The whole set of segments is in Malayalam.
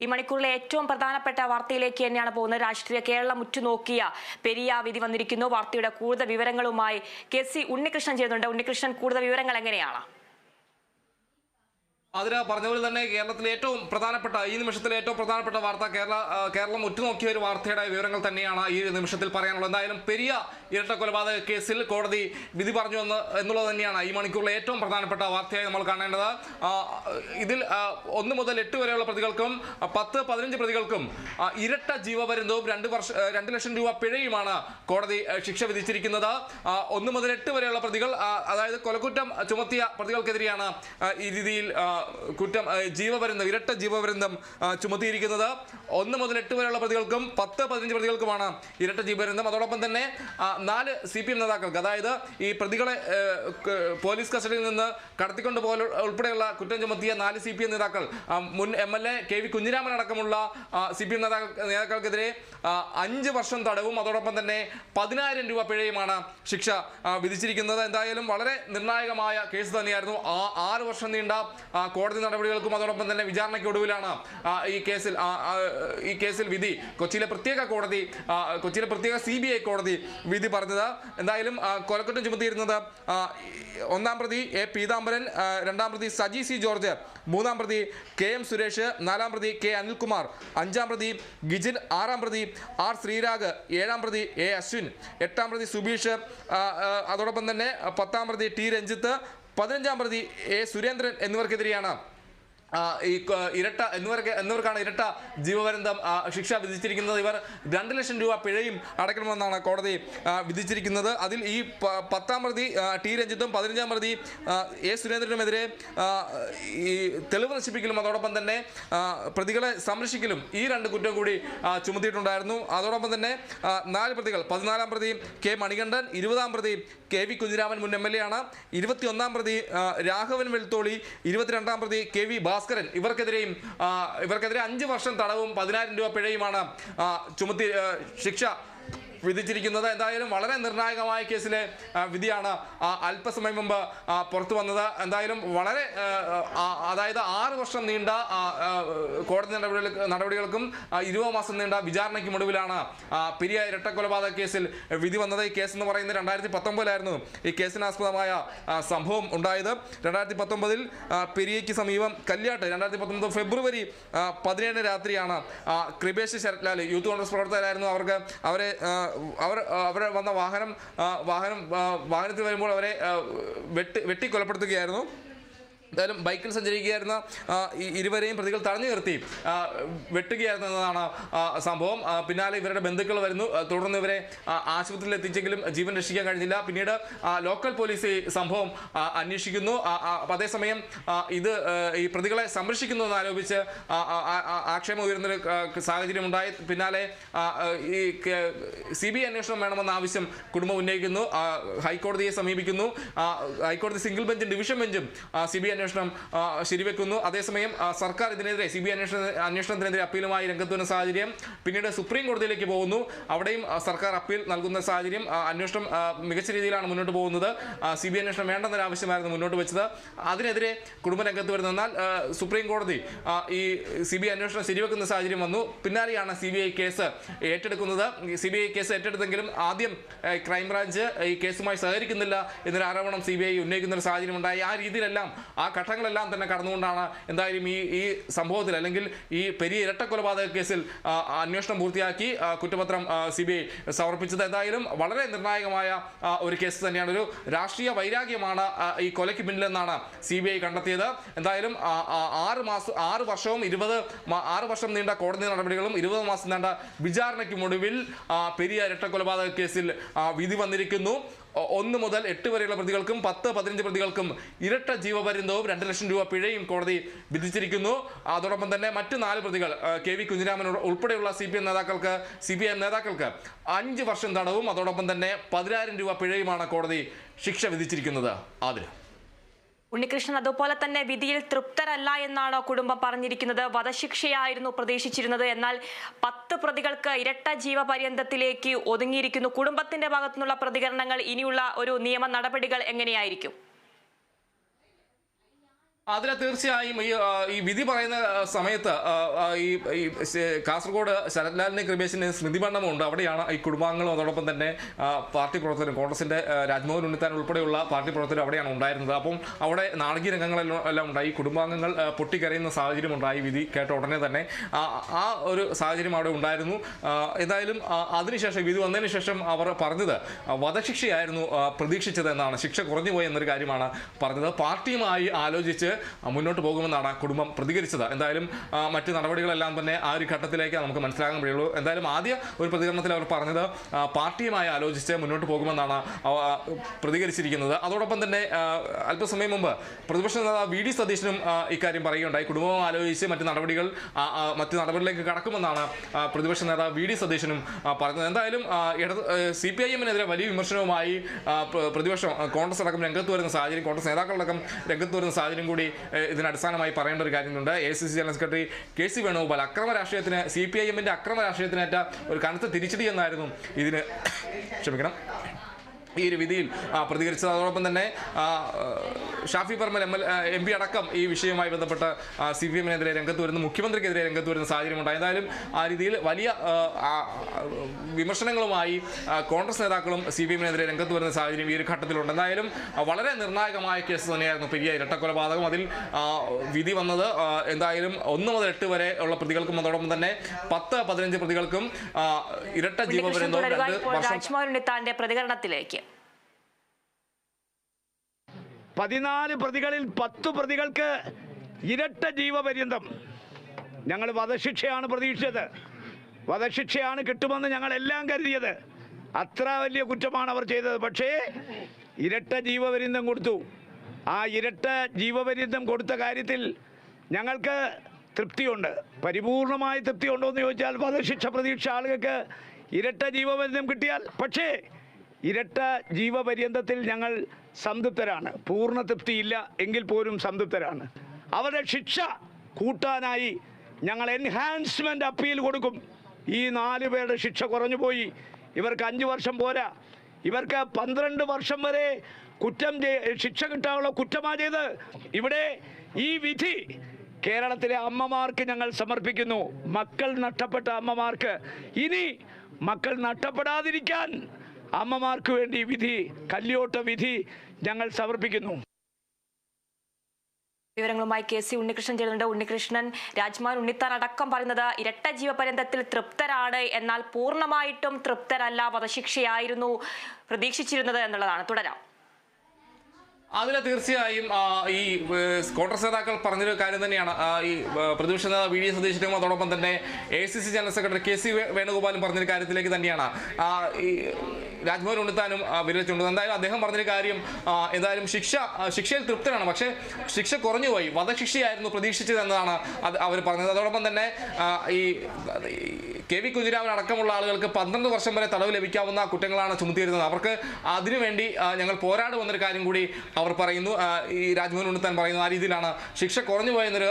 ഈ മണിക്കൂറിലെ ഏറ്റവും പ്രധാനപ്പെട്ട വാർത്തയിലേക്ക് തന്നെയാണ് പോകുന്നത്. രാഷ്ട്രീയ കേരളം ഉറ്റുനോക്കിയ പെരിയ വിധി വന്നിരിക്കുന്നു. വാർത്തയുടെ കൂടുതൽ വിവരങ്ങളുമായി KC ഉണ്ണികൃഷ്ണൻ ചെയ്യുന്നുണ്ട്. ഉണ്ണികൃഷ്ണൻ, കൂടുതൽ വിവരങ്ങൾ എങ്ങനെയാണ്? അതിന് പറഞ്ഞ പോലെ തന്നെ കേരളത്തിലെ ഏറ്റവും പ്രധാനപ്പെട്ട ഈ നിമിഷത്തിലെ ഏറ്റവും പ്രധാനപ്പെട്ട വാർത്ത കേരളം ഉറ്റുനോക്കിയ ഒരു വാർത്തയുടെ വിവരങ്ങൾ തന്നെയാണ് ഈ നിമിഷത്തിൽ പറയാനുള്ളത്. എന്തായാലും പെരിയ ഇരട്ട കൊലപാതക കേസിൽ കോടതി വിധി പറഞ്ഞു എന്നുള്ളത് തന്നെയാണ് ഈ മണിക്കൂറിലെ ഏറ്റവും പ്രധാനപ്പെട്ട വാർത്തയായി നമ്മൾ കാണേണ്ടത്. ഇതിൽ 1 മുതൽ 8 വരെയുള്ള പ്രതികൾക്കും 10-15 പ്രതികൾക്കും ഇരട്ട ജീവപര്യന്തവും 2 ലക്ഷം രൂപ പിഴയുമാണ് കോടതി ശിക്ഷ വിധിച്ചിരിക്കുന്നത്. 1 മുതൽ 8 വരെയുള്ള പ്രതികൾ, അതായത് കൊലക്കുറ്റം ചുമത്തിയ പ്രതികൾക്കെതിരെയാണ് ഈ രീതിയിൽ ഇരട്ട ജീവപര്യന്തം ചുമത്തിയിരിക്കുന്നത്. 1 മുതൽ 8 വരെയുള്ള പ്രതികൾക്കും 10-15 പ്രതികൾക്കുമാണ് ഇരട്ട ജീവപര്യന്തം. അതോടൊപ്പം തന്നെ 4 CPM നേതാക്കൾക്ക്, അതായത് ഈ പ്രതികളെ പോലീസ് കസ്റ്റഡിയിൽ നിന്ന് കടത്തിക്കൊണ്ട് പോകൽ ഉൾപ്പെടെയുള്ള കുറ്റം ചുമത്തിയ 4 CPM നേതാക്കൾ, മുൻ MLA KV കുഞ്ഞിരാമൻ അടക്കമുള്ള CPM നേതാക്കൾക്കെതിരെ 5 വർഷം തടവും അതോടൊപ്പം തന്നെ 10,000 രൂപ പിഴയുമാണ് ശിക്ഷ വിധിച്ചിരിക്കുന്നത്. എന്തായാലും വളരെ നിർണായകമായ കേസ് തന്നെയായിരുന്നു. 6 വർഷം നീണ്ട കോടതി നടപടികൾക്കും അതോടൊപ്പം തന്നെ വിചാരണയ്ക്കൊടുവിലാണ് ഈ കേസിൽ വിധി കൊച്ചിയിലെ പ്രത്യേക CBI കോടതി വിധി പറഞ്ഞത്. എന്തായാലും കൊലക്കുറ്റം ചുമത്തിയിരുന്നത് 1-ാം പ്രതി A പീതാംബരൻ, 2-ാം പ്രതി സജി C ജോർജ്, 3-ാം പ്രതി KM സുരേഷ്, 4-ാം പ്രതി K അനിൽകുമാർ, 5-ാം പ്രതി ഗിജിൻ, 6-ാം പ്രതി R ശ്രീരാഗ്, 7-ാം പ്രതി A അശ്വിൻ, 8-ാം പ്രതി സുബീഷ്, അതോടൊപ്പം തന്നെ 10-ാം പ്രതി T രഞ്ജിത്ത്, 15-ാം പ്രതി A സുരേന്ദ്രൻ എന്നിവർക്കെതിരെയാണ് എന്നിവർക്കാണ് ഇരട്ട ജീവപര്യന്തം ശിക്ഷ വിധിച്ചിരിക്കുന്നത്. ഇവർ 2 ലക്ഷം രൂപ പിഴയും അടയ്ക്കണമെന്നാണ് കോടതി വിധിച്ചിരിക്കുന്നത്. അതിൽ ഈ 10-ാം പ്രതി T രഞ്ജിത്തും 15-ാം പ്രതി A സുരേന്ദ്രനുമെതിരെ ഈ തെളിവ് നശിപ്പിക്കലും അതോടൊപ്പം തന്നെ പ്രതികളെ സംരക്ഷിക്കലും ഈ 2 കുറ്റം കൂടി ചുമത്തിയിട്ടുണ്ടായിരുന്നു. അതോടൊപ്പം തന്നെ 4 പ്രതികൾ, 14-ാം പ്രതി K മണികണ്ഠൻ, 20-ാം പ്രതി KV കുഞ്ഞിരാമൻ മുൻ MLA ആണ്, 21-ാം പ്രതി രാഘവൻ വെളുത്തോളി, 22-ാം പ്രതി KV ഭാസ്കരൻ, ഇവർക്കെതിരെ 5 വർഷം തടവും 10,000 രൂപ പിഴയുമാണ് ശിക്ഷ വിധിച്ചിരിക്കുന്നത്. എന്തായാലും വളരെ നിർണായകമായ കേസിലെ വിധിയാണ് അല്പസമയം മുമ്പ് പുറത്തു വന്നത്. എന്തായാലും വളരെ അതായത് 6 വർഷം നീണ്ട കോടതി നടപടികൾക്കും 20 മാസം നീണ്ട വിചാരണയ്ക്കും ഒടുവിലാണ് പെരിയ ഇരട്ട കൊലപാതക കേസിൽ വിധി വന്നത്. ഈ കേസ് എന്ന് പറയുന്നത് 2019 ഈ കേസിനാസ്പദമായ സംഭവം ഉണ്ടായത്. 2019 പെരിയയ്ക്ക് സമീപം കല്യാട്ട് 2019 ഫെബ്രുവരി 17 രാത്രിയാണ് കൃപേഷ് ശരത്ലാൽ, യൂത്ത് കോൺഗ്രസ് പ്രവർത്തകരായിരുന്നു. അവർ വന്ന വാഹനത്തിൽ വരുമ്പോൾ അവരെ വെട്ടി കൊലപ്പെടുത്തുകയായിരുന്നു. എന്തായാലും ബൈക്കിൽ സഞ്ചരിക്കുകയായിരുന്ന ഇരുവരെയും പ്രതികൾ തടഞ്ഞു നിർത്തി വെട്ടുകയായിരുന്നു എന്നതാണ് സംഭവം. പിന്നാലെ ഇവരുടെ ബന്ധുക്കൾ വരുന്നു. തുടർന്ന് ഇവരെ ആശുപത്രിയിൽ എത്തിച്ചെങ്കിലും ജീവൻ രക്ഷിക്കാൻ കഴിഞ്ഞില്ല. പിന്നീട് ലോക്കൽ പോലീസ് ഈ സംഭവം അന്വേഷിക്കുന്നു. അതേസമയം ഇത് ഈ പ്രതികളെ സംരക്ഷിക്കുന്നു എന്നാരോപിച്ച് ആക്ഷേപം ഉയർന്നൊരു സാഹചര്യം ഉണ്ടായി. പിന്നാലെ ഈ CBI അന്വേഷണം വേണമെന്ന ആവശ്യം കുടുംബം ഉന്നയിക്കുന്നു. ഹൈക്കോടതിയെ സമീപിക്കുന്നു. ഹൈക്കോടതി സിംഗിൾ ബെഞ്ചും ഡിവിഷൻ ബെഞ്ചും CBI അന്വേഷണം ശരിവെക്കുന്നു. അതേസമയം സർക്കാർ ഇതിനെതിരെ CBI അന്വേഷണത്തിനെതിരെ അപ്പീലുമായി രംഗത്ത് വരുന്ന സാഹചര്യം. പിന്നീട് സുപ്രീം കോടതിയിലേക്ക് പോകുന്നു. അവിടെയും സർക്കാർ അപ്പീൽ നൽകുന്ന സാഹചര്യം. അന്വേഷണം മികച്ച രീതിയിലാണ് മുന്നോട്ട് പോകുന്നത്. CBI അന്വേഷണം വേണ്ടെന്നൊരു ആവശ്യമായിരുന്നു മുന്നോട്ട് വെച്ചത്. അതിനെതിരെ കുടുംബ രംഗത്ത് വരുന്നു. എന്നാൽ സുപ്രീം കോടതി ഈ CBI അന്വേഷണം ശരിവെക്കുന്ന സാഹചര്യം വന്നു. പിന്നാലെയാണ് CBI കേസ് ഏറ്റെടുക്കുന്നത്. CBI കേസ് ഏറ്റെടുത്തെങ്കിലും ആദ്യം ക്രൈംബ്രാഞ്ച് ഈ കേസുമായി സഹകരിക്കുന്നില്ല എന്നൊരു ആരോപണം CBI ഉന്നയിക്കുന്ന ഒരു സാഹചര്യം ഉണ്ടായി. ആ രീതിയിലെല്ലാം ആ ഘട്ടങ്ങളെല്ലാം തന്നെ കടന്നുകൊണ്ടാണ് എന്തായാലും ഈ സംഭവത്തിൽ അല്ലെങ്കിൽ ഈ പെരിയ ഇരട്ട കൊലപാതക കേസിൽ അന്വേഷണം പൂർത്തിയാക്കി കുറ്റപത്രം CBI സമർപ്പിച്ചത്. എന്തായാലും വളരെ നിർണായകമായ ഒരു കേസ് തന്നെയാണ്. ഒരു രാഷ്ട്രീയ വൈരാഗ്യമാണ് ഈ കൊലയ്ക്ക് പിന്നിലെന്നാണ് CBI കണ്ടെത്തിയത്. എന്തായാലും 6 വർഷം നീണ്ട കോടതി നടപടികളും 20 മാസം നീണ്ട വിചാരണയ്ക്കും ഒടുവിൽ പെരിയ ഇരട്ട കൊലപാതക കേസിൽ വിധി വന്നിരിക്കുന്നു. 1 മുതൽ 8 വരെയുള്ള പ്രതികൾക്കും 10-15 പ്രതികൾക്കും ഇരട്ട ജീവപര്യന്തവും 2 ലക്ഷം രൂപ പിഴയും കോടതി വിധിച്ചിരിക്കുന്നു. അതോടൊപ്പം തന്നെ മറ്റ് 4 പ്രതികൾ KV കുഞ്ഞിരാമൻ ഉൾപ്പെടെയുള്ള CBI നേതാക്കൾക്ക് 5 വർഷം തടവും അതോടൊപ്പം തന്നെ 10,000 രൂപ പിഴയുമാണ് കോടതി ശിക്ഷ വിധിച്ചിരിക്കുന്നത്. ഉണ്ണികൃഷ്ണൻ, അതുപോലെ തന്നെ വിധിയിൽ തൃപ്തരല്ല എന്നാണ് കുടുംബം പറഞ്ഞിരിക്കുന്നത്. വധശിക്ഷയായിരുന്നു പ്രതീക്ഷിച്ചിരുന്നത്. എന്നാൽ 10 പ്രതികൾക്ക് ഇരട്ട ജീവപര്യന്തത്തിലേക്ക് ഒതുങ്ങിയിരിക്കുന്നു. കുടുംബത്തിന്റെ ഭാഗത്തുനിന്നുള്ള പ്രതികരണങ്ങൾ, ഇനിയുള്ള ഒരു നിയമ നടപടികൾ എങ്ങനെയായിരിക്കും? അതിൽ തീർച്ചയായും ഈ വിധി പറയുന്ന സമയത്ത് ഈ കാസർഗോഡ് ശരത്ലാലിനെ കൃപേശിന് സ്മൃതി മണ്ഡപമുണ്ട്. അവിടെയാണ് ഈ കുടുംബാംഗങ്ങളും അതോടൊപ്പം തന്നെ പാർട്ടി പ്രവർത്തകരും കോൺഗ്രസിന്റെ രാജ്മോഹൻ ഉണ്ണിത്താൻ ഉൾപ്പെടെയുള്ള പാർട്ടി പ്രവർത്തകരും അവിടെയാണ് ഉണ്ടായിരുന്നത്. അപ്പം അവിടെ നാടകീയ രംഗങ്ങളെല്ലാം ഉണ്ടായി. കുടുംബാംഗങ്ങൾ പൊട്ടിക്കരയുന്ന സാഹചര്യം ഉണ്ടായി വിധി കേട്ട ഉടനെ തന്നെ. ആ ഒരു സാഹചര്യം അവിടെ ഉണ്ടായിരുന്നു. എന്തായാലും അതിനുശേഷം വിധി വന്നതിന് ശേഷം അവർ പറഞ്ഞത് വധശിക്ഷയായിരുന്നു പ്രതീക്ഷിച്ചത് എന്നാണ്. ശിക്ഷ കുറഞ്ഞു പോയി എന്നൊരു കാര്യമാണ് പറഞ്ഞത്. പാർട്ടിയുമായി ആലോചിച്ച് മുന്നോട്ട് പോകുമെന്നാണ് കുടുംബം പ്രതികരിച്ചത്. എന്തായാലും മറ്റു നടപടികളെല്ലാം തന്നെ ആ ഒരു ഘട്ടത്തിലേക്ക് നമുക്ക് മനസ്സിലാക്കാൻ കഴിയുള്ളൂ. എന്തായാലും ആദ്യ ഒരു പ്രതികരണത്തിൽ അവർ പറഞ്ഞത് പാർട്ടിയുമായി ആലോചിച്ച് മുന്നോട്ട് പോകുമെന്നാണ് പ്രതികരിച്ചിരിക്കുന്നത്. അതോടൊപ്പം തന്നെ അല്പസമയം മുമ്പ് പ്രതിപക്ഷ നേതാവ് വി ഡി സതീശനും ഇക്കാര്യം പറയുകയുണ്ടായി. കുടുംബം ആലോചിച്ച് മറ്റു നടപടികളിലേക്ക് കടക്കുമെന്നാണ് പ്രതിപക്ഷ നേതാവ് വി ഡി സതീശനും പറഞ്ഞത്. എന്തായാലും CPIM-നെതിരെ വലിയ വിമർശനവുമായി പ്രതിപക്ഷം കോൺഗ്രസ് അടക്കം രംഗത്ത് വരുന്ന സാഹചര്യം, കോൺഗ്രസ് നേതാക്കളടക്കം രംഗത്ത് വരുന്ന സാഹചര്യം കൂടി ഇതിനടിസ്ഥാനമായി പറയേണ്ട ഒരു കാര്യമുണ്ട്. ACC general secretary KC Venugopal CPIM-ന്റെ അക്രമ രാഷ്ട്രീയത്തിനേറ്റ ഒരു കനത്ത തിരിച്ചടി എന്നായിരുന്നു ഇതിന് ഈ ഒരു വിധിയിൽ പ്രതികരിച്ചത്. അതോടൊപ്പം തന്നെ ഷാഫി പറമ്പിൽ MP അടക്കം ഈ വിഷയവുമായി ബന്ധപ്പെട്ട് CPM-നെതിരെ രംഗത്ത് വരുന്ന, മുഖ്യമന്ത്രിക്കെതിരെ രംഗത്ത് വരുന്ന സാഹചര്യമുണ്ടായി. എന്തായാലും ആ രീതിയിൽ വലിയ വിമർശനങ്ങളുമായി കോൺഗ്രസ് നേതാക്കളും CPM-നെതിരെ രംഗത്ത് വരുന്ന സാഹചര്യം ഈ ഒരു ഘട്ടത്തിലുണ്ട്. എന്തായാലും വളരെ നിർണായകമായ കേസ് തന്നെയായിരുന്നു പെരിയ ഇരട്ടക്കൊലപാതകം. അതിൽ വിധി വന്നത് എന്തായാലും 1 മുതൽ 8 വരെ ഉള്ള പ്രതികൾക്കും അതോടൊപ്പം തന്നെ 10-15 പ്രതികൾക്കും ഇരട്ട ജീവപര്യന്തവും 2 വർഷം. പ്രതികരണത്തിലേക്ക് 14 പ്രതികളിൽ 10 പ്രതികൾക്ക് ഇരട്ട ജീവപര്യന്തം. ഞങ്ങൾ വധശിക്ഷയാണ് പ്രതീക്ഷിച്ചത്. വധശിക്ഷയാണ് കിട്ടുമെന്ന് ഞങ്ങളെല്ലാം കരുതിയത്. അത്ര വലിയ കുറ്റമാണ് അവർ ചെയ്തത്. പക്ഷേ ഇരട്ട ജീവപര്യന്തം കൊടുത്തു. ആ ഇരട്ട ജീവപര്യന്തം കൊടുത്ത കാര്യത്തിൽ ഞങ്ങൾക്ക് തൃപ്തിയുണ്ട്. പരിപൂർണമായി തൃപ്തിയുണ്ടോ എന്ന് ചോദിച്ചാൽ വധശിക്ഷ പ്രതീക്ഷ ആളുകൾക്ക് ഇരട്ട ജീവപര്യന്തം കിട്ടിയാൽ, പക്ഷേ ഇരട്ട ജീവപര്യന്തത്തിൽ ഞങ്ങൾ സംതൃപ്തരാണ്. പൂർണ്ണ തൃപ്തിയില്ല എങ്കിൽ പോലും സംതൃപ്തരാണ്. അവരുടെ ശിക്ഷ കൂട്ടാനായി ഞങ്ങൾ എൻഹാൻസ്മെന്റ് അപ്പീൽ കൊടുക്കും. ഈ 4 പേരുടെ ശിക്ഷ കുറഞ്ഞുപോയി. ഇവർക്ക് 5 വർഷം പോരാ, ഇവർക്ക് 12 വർഷം വരെ ശിക്ഷ കിട്ടാനുള്ള കുറ്റമാ ചെയ്ത്. ഇവിടെ ഈ വിധി കേരളത്തിലെ അമ്മമാർക്ക് ഞങ്ങൾ സമർപ്പിക്കുന്നു. മക്കൾ നഷ്ടപ്പെട്ട അമ്മമാർക്ക് ഇനി മക്കൾ നഷ്ടപ്പെടാതിരിക്കാൻ അമ്മമാർക്ക് വേണ്ടി വിധി, കല്യോട്ട വിധി ഞങ്ങൾ സമർപ്പിക്കുന്നു. വിവരങ്ങളുമായി KC ഉണ്ണികൃഷ്ണൻ ചേരുന്നുണ്ട്. ഉണ്ണികൃഷ്ണൻ, രാജ്മോഹൻ ഉണ്ണിത്താൻ അടക്കം പറയുന്നത് ഇരട്ട ജീവപര്യന്തത്തിൽ തൃപ്തരാണ്, എന്നാൽ പൂർണ്ണമായിട്ടും തൃപ്തരല്ല, വധശിക്ഷയായിരുന്നു പ്രതീക്ഷിച്ചിരുന്നത് എന്നുള്ളതാണ്. തുടരാം. അതിൽ തീർച്ചയായും ഈ കോൺഗ്രസ് നേതാക്കൾ പറഞ്ഞൊരു കാര്യം തന്നെയാണ്. ഈ പ്രതിപക്ഷ നേതാവ് വി ഡി സതീശനും അതോടൊപ്പം തന്നെ ACC ജനറൽ സെക്രട്ടറി KC വേണുഗോപാലും പറഞ്ഞൊരു കാര്യത്തിലേക്ക് തന്നെയാണ് ഈ രാജ്മോഹൻ ഉണ്ണിത്താനും വിരലിച്ചുള്ളത്. എന്തായാലും അദ്ദേഹം പറഞ്ഞൊരു കാര്യം, എന്തായാലും ശിക്ഷയിൽ തൃപ്തരാണ്, പക്ഷേ ശിക്ഷ കുറഞ്ഞുപോയി, വധശിക്ഷയായിരുന്നു പ്രതീക്ഷിച്ചത് എന്നതാണ് അവർ പറഞ്ഞത്. അതോടൊപ്പം തന്നെ ഈ KV കുഞ്ഞിരാമൻ അടക്കമുള്ള ആളുകൾക്ക് 12 വർഷം വരെ തടവ് ലഭിക്കാവുന്ന കുറ്റങ്ങളാണ് ചുമത്തിയിരുന്നത്. അവർക്ക് അതിനുവേണ്ടി ഞങ്ങൾ പോരാടുമെന്നൊരു കാര്യം കൂടി അവർ പറയുന്നു. ഈ രാജ്മോഹൻ ഉണ്ണിത്താൻ പറയുന്നു. ആ രീതിയിലാണ് ശിക്ഷ കുറഞ്ഞു പോയെന്നൊരു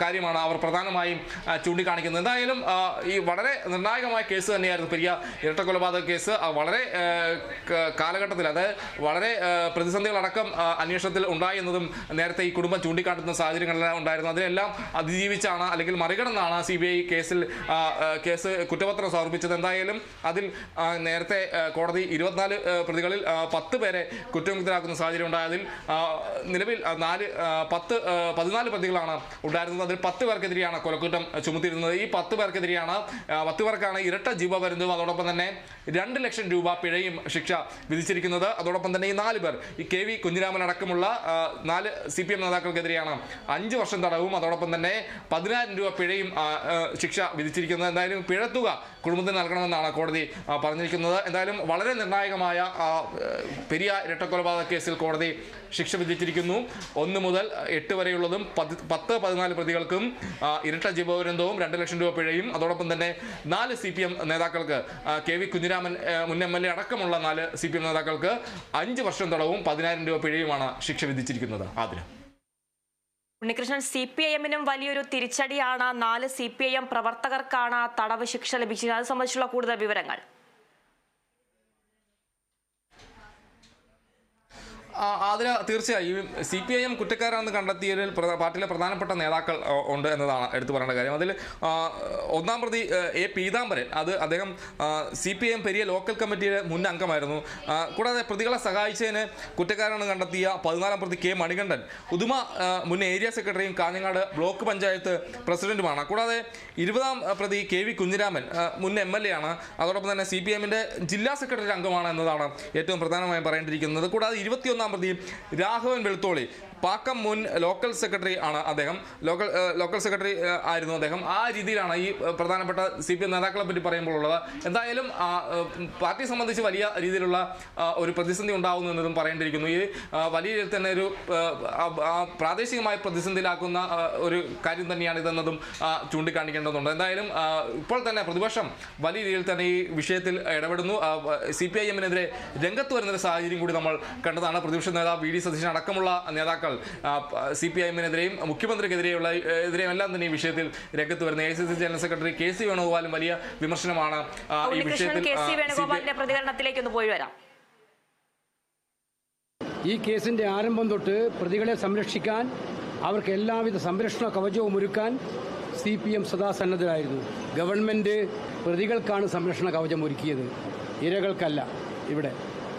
കാര്യമാണ് അവർ പ്രധാനമായും ചൂണ്ടിക്കാണിക്കുന്നത്. എന്തായാലും ഈ വളരെ നിർണായകമായ കേസ് തന്നെയായിരുന്നു പെരിയ ഇരട്ടക്കൊലപാതക കേസ്. വളരെ കാലഘട്ടത്തിൽ, അതായത് വളരെ പ്രതിസന്ധികളടക്കം അന്വേഷണത്തിൽ ഉണ്ടായി എന്നതും നേരത്തെ ഈ കുടുംബം ചൂണ്ടിക്കാട്ടുന്ന സാഹചര്യങ്ങളെല്ലാം ഉണ്ടായിരുന്നു. അതിനെല്ലാം അതിജീവിച്ചാണ്, അല്ലെങ്കിൽ മറികടന്നാണ് CBI കേസ് കുറ്റപത്രം സമർപ്പിച്ചത്. എന്തായാലും അതിൽ നേരത്തെ കോടതി 24 പ്രതികളിൽ 10 പേരെ കുറ്റമുക്തരാക്കുന്ന സാഹചര്യം ഉണ്ടായി. അതിൽ നിലവിൽ 14 പ്രതികളാണ് ഉണ്ടായിരുന്നത്. അതിൽ 10 പേർക്കെതിരെയാണ് കൊലക്കുറ്റം ചുമത്തിയിരുന്നത്. ഈ 10 പേർക്കാണ് ഇരട്ട ജീവപര്യന്തവും അതോടൊപ്പം തന്നെ 2 ലക്ഷം രൂപ പിഴയും ശിക്ഷ വിധിച്ചിരിക്കുന്നത്. അതോടൊപ്പം തന്നെ ഈ 4 പേർ, ഈ KV കുഞ്ഞിരാമൻ അടക്കമുള്ള 4 CPM നേതാക്കൾക്കെതിരെയാണ് 5 വർഷം തടവും അതോടൊപ്പം തന്നെ 10,000 രൂപ പിഴയും ശിക്ഷ വിധിച്ചിരിക്കുന്നത്. എന്തായാലും പിഴത്തുക കുടുംബത്തിന് നൽകണമെന്നാണ് കോടതി പറഞ്ഞിരിക്കുന്നത്. എന്തായാലും വളരെ നിർണായകമായ പെരിയ ഇരട്ടക്കൊലപാതക കേസിൽ കോടതി ശിക്ഷ വിധിച്ചിരിക്കുന്നു. 1 മുതൽ 8 വരെയുള്ളതും 10-14 പ്രതികൾക്കും ഇരട്ട ജീവപര്യന്തവും 2 ലക്ഷം രൂപ പിഴയും അതോടൊപ്പം തന്നെ 4 CPM നേതാക്കൾക്ക്, KV കുഞ്ഞിരാമൻ മുൻ MLA അടക്കമുള്ള 4 CPM നേതാക്കൾക്ക് 5 വർഷം തടവും 10,000 രൂപ പിഴയുമാണ് ശിക്ഷ വിധിച്ചിരിക്കുന്നത്. ആദ്യം ഉണ്ണികൃഷ്ണൻ, CPIM-നും വലിയൊരു തിരിച്ചടിയാണ്. 4 CPIM പ്രവർത്തകർക്കാണ് തടവ് ശിക്ഷ ലഭിച്ചത്. അത് സംബന്ധിച്ചുള്ള കൂടുതൽ വിവരങ്ങൾ. അതിന് തീർച്ചയായും CPIM കുറ്റക്കാരാണെന്ന് കണ്ടെത്തിയതിൽ പാർട്ടിയിലെ പ്രധാനപ്പെട്ട നേതാക്കൾ ഉണ്ട് എന്നതാണ് എടുത്തു പറയേണ്ട കാര്യം. അതിൽ ഒന്നാം പ്രതി A. പീതാംബരൻ, അദ്ദേഹം CPIM പെരിയ ലോക്കൽ കമ്മിറ്റിയുടെ മുൻ അംഗമായിരുന്നു. കൂടാതെ പ്രതികളെ സഹായിച്ചതിന് കുറ്റക്കാരാണെന്ന് കണ്ടെത്തിയ 14-ാം പ്രതി K. മണികണ്ഠൻ ഉദുമ മുൻ ഏരിയ സെക്രട്ടറിയും കാഞ്ഞങ്ങാട് ബ്ലോക്ക് പഞ്ചായത്ത് പ്രസിഡന്റുമാണ്. കൂടാതെ 20-ാം പ്രതി KV കുഞ്ഞിരാമൻ മുൻ MLA ആണ്. അതോടൊപ്പം തന്നെ CPIMന്റെ ജില്ലാ സെക്രട്ടറി അംഗമാണ് എന്നതാണ് ഏറ്റവും പ്രധാനമായും പറയേണ്ടിയിരിക്കുന്നത്. കൂടാതെ 21-ാം പ്രതി രാഘവൻ വെളുത്തോളി പാക്കം മുൻ ലോക്കൽ സെക്രട്ടറി ആണ്. അദ്ദേഹം ലോക്കൽ സെക്രട്ടറി ആയിരുന്നു അദ്ദേഹം. ആ രീതിയിലാണ് ഈ പ്രധാനപ്പെട്ട CPM നേതാക്കളെ പറ്റി പറയുമ്പോൾ ഉള്ളത്. എന്തായാലും പാർട്ടിയെ സംബന്ധിച്ച് വലിയ രീതിയിലുള്ള ഒരു പ്രതിസന്ധി ഉണ്ടാകുന്നു എന്നതും പറയേണ്ടിയിരിക്കുന്നു. ഈ വലിയ രീതിയിൽ തന്നെ ഒരു പ്രാദേശികമായ പ്രതിസന്ധിയിലാക്കുന്ന ഒരു കാര്യം തന്നെയാണ് ഇതെന്നതും ചൂണ്ടിക്കാണിക്കേണ്ടതുണ്ട്. എന്തായാലും ഇപ്പോൾ തന്നെ പ്രതിപക്ഷം വലിയ രീതിയിൽ തന്നെ ഈ വിഷയത്തിൽ ഇടപെടുന്നു. CPIMനെതിരെ രംഗത്ത് വരുന്നൊരു സാഹചര്യം കൂടി നമ്മൾ കണ്ടതാണ്. പ്രതിപക്ഷ നേതാവ് VD സതീശൻ അടക്കമുള്ള നേതാക്കൾ CPIMനെതിരെയും മുഖ്യമന്ത്രിക്കെതിരെയും എല്ലാം തന്നെ ഈ വിഷയത്തിൽ രംഗത്ത് വരുന്ന AICC ജനറൽ സെക്രട്ടറി KC വേണുഗോപാലും വലിയ വിമർശനമാണ് ഈ വിഷയത്തിൽ. പ്രതികരണത്തിലേക്ക് ഒന്ന് പോയി വരാം. ഈ കേസിന്റെ ആരംഭം തൊട്ട് പ്രതികളെ സംരക്ഷിക്കാൻ, അവർക്ക് എല്ലാവിധ സംരക്ഷണ കവചവും ഒരുക്കാൻ CPM സദാ സന്നദ്ധരായിരുന്നു. ഗവൺമെന്റ് പ്രതികൾക്കാണ് സംരക്ഷണ കവചം ഒരുക്കിയത്, ഇരകൾക്കല്ല. ഇവിടെ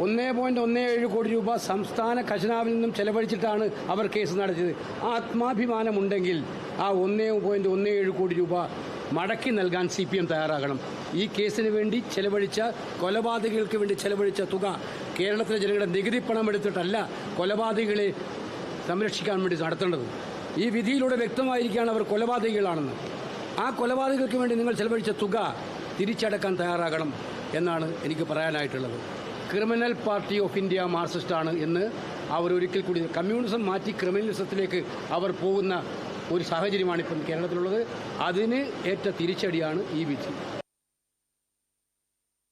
1.17 കോടി രൂപ സംസ്ഥാന ഖജനാവിൽ നിന്നും ചെലവഴിച്ചിട്ടാണ് അവർ കേസ് നടത്തിയത്. ആത്മാഭിമാനമുണ്ടെങ്കിൽ ആ 1.17 കോടി രൂപ മടക്കി നൽകാൻ CPM തയ്യാറാകണം. ഈ കേസിന് വേണ്ടി ചെലവഴിച്ച, കൊലപാതകികൾക്ക് വേണ്ടി ചെലവഴിച്ച തുക കേരളത്തിലെ ജനങ്ങളുടെ നികുതി പണം എടുത്തിട്ടല്ല കൊലപാതകികളെ സംരക്ഷിക്കാൻ വേണ്ടി നടത്തേണ്ടത്. ഈ വിധിയിലൂടെ വ്യക്തമായിരിക്കുകയാണ് അവർ കൊലപാതകികളാണെന്ന്. ആ കൊലപാതകർക്ക് വേണ്ടി നിങ്ങൾ ചെലവഴിച്ച തുക തിരിച്ചടക്കാൻ തയ്യാറാകണം എന്നാണ് എനിക്ക് പറയാനായിട്ടുള്ളത്. ക്രിമിനൽ പാർട്ടി ഓഫ് ഇന്ത്യ മാർക്സിസ്റ്റാണ് എന്ന് അവർ ഒരിക്കൽ കൂടി കമ്മ്യൂണിസം മാറ്റി ക്രിമിനലിസത്തിലേക്ക് അവർ പോകുന്ന ഒരു സാഹചര്യമാണ് ഇപ്പം കേരളത്തിലുള്ളത്. അതിന് ഏറ്റ തിരിച്ചടിയാണ് ഈ വിധി.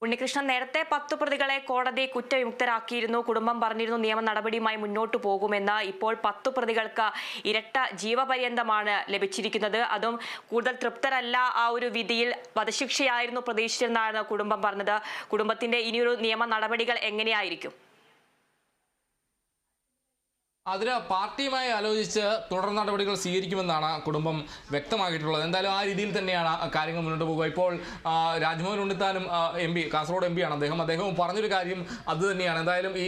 ഉണ്ണികൃഷ്ണൻ, നേരത്തെ 10 പ്രതികളെ കോടതി കുറ്റവിമുക്തരാക്കിയിരുന്നു. കുടുംബം പറഞ്ഞിരുന്നു നിയമ നടപടിയുമായി മുന്നോട്ട് പോകുമെന്ന്. ഇപ്പോൾ 10 പ്രതികൾക്ക് ഇരട്ട ജീവപര്യന്തമാണ് ലഭിച്ചിരിക്കുന്നത്. അതും കൂടുതൽ തൃപ്തരല്ല ആ ഒരു വിധിയിൽ. വധശിക്ഷയായിരുന്നു പ്രതീക്ഷിച്ചതെന്നാണ് കുടുംബം പറഞ്ഞത്. കുടുംബത്തിന്റെ ഇനിയൊരു നിയമ നടപടികൾ എങ്ങനെയായിരിക്കും? അതിന് പാർട്ടിയുമായി ആലോചിച്ച് തുടർ നടപടികൾ സ്വീകരിക്കുമെന്നാണ് കുടുംബം വ്യക്തമാക്കിയിട്ടുള്ളത്. എന്തായാലും ആ രീതിയിൽ തന്നെയാണ് കാര്യങ്ങൾ മുന്നോട്ട് പോകുക. ഇപ്പോൾ രാജ്മോഹൻ ഉണ്ണിത്താനും MP, കാസർഗോഡ് MP ആണ് അദ്ദേഹവും പറഞ്ഞൊരു കാര്യം അത് തന്നെയാണ്. എന്തായാലും ഈ